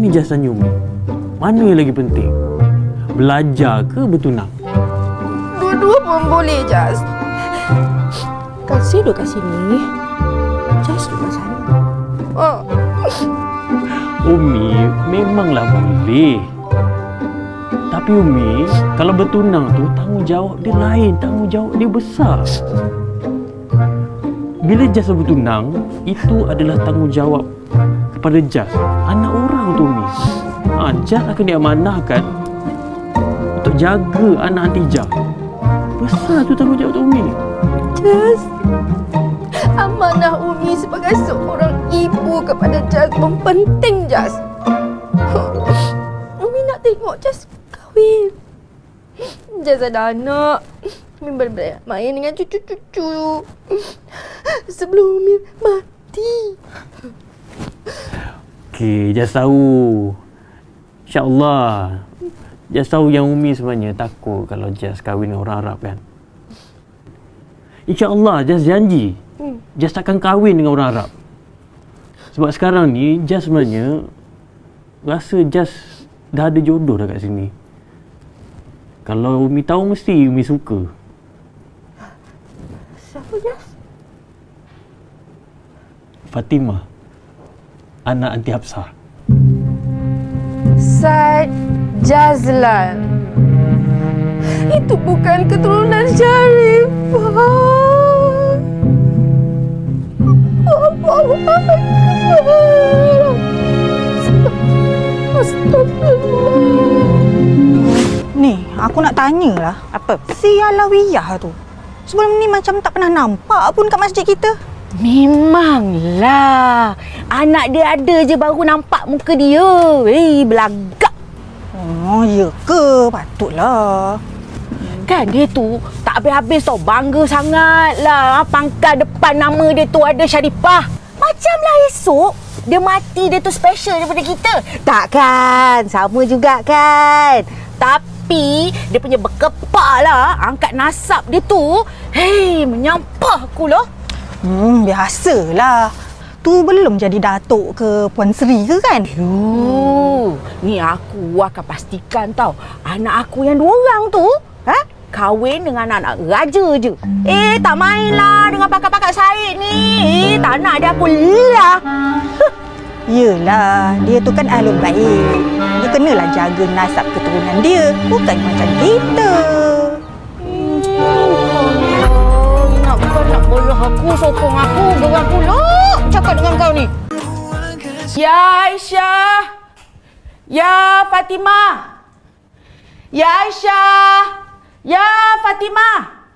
Ni Jas tanya Umi, mana yang lagi penting? Belajar ke bertunang? Dua-dua pun boleh, Jas. Kasih duduk kat sini. Jas duduk kat sana. Umi, memanglah boleh. Tapi Umi, kalau bertunang tu tanggungjawab dia lain, tanggungjawab dia besar. Bila Jas bertunang, itu adalah tanggungjawab kepada Jas, anak orang tu Umi. Jas akan diamanahkan untuk jaga anak Hantijah. Besar tu tanggungjawab tu Umi. Jas, amanah Umi sebagai seorang ibu kepada Jas pun penting, Jas. Umi nak tengok Jas kahwin. Jas ada anak. Umi boleh main dengan cucu-cucu sebelum Umi mati. Okey, Jas tahu. InsyaAllah. Jas tahu yang Umi sebenarnya takut kalau Jas kahwin dengan orang Arab kan. InsyaAllah Jas janji Jas takkan kahwin dengan orang Arab. Sebab sekarang ni Jas sebenarnya rasa Jas dah ada jodoh dah kat sini. Kalau Umi tahu mesti Umi suka. Siapa, Jas? Fatimah, anak Anti Hafsah. Said Jazlan. Itu bukan keturunan Sharifah. Ni, aku nak tanyalah. Apa? Si Alawiyah tu. Sebelum ni macam tak pernah nampak pun kat masjid kita. Memanglah. Anak dia ada je baru nampak muka dia. Belagak. Oh, ya ke? Patutlah. Kan dia tu tak habis-habis tau. Bangga sangat lah. Pangkal depan nama dia tu ada Sharifah. Macamlah esok dia mati dia tu special daripada kita. Takkan? Sama juga kan? Tapi dia punya berkepak lah. Angkat nasab dia tu. Menyampah aku lah. Biasalah. Tu belum jadi datuk ke Puan Sri ke kan? Ni aku akan pastikan tau. Anak aku yang 2 orang tu kahwin dengan anak raja je. Tak mainlah dengan pakak-pakak Syed ni. Tak nak dia aku lah. Yelah, dia tu kan ahlul baik. Dia kenalah jaga nasab keturunan dia. Bukan macam kita. Nak bodoh aku, sokong aku, gerak pula cakap dengan kau ni. Ya Aisyah. Ya Fatimah. Ya Aisyah. Ya Fatimah.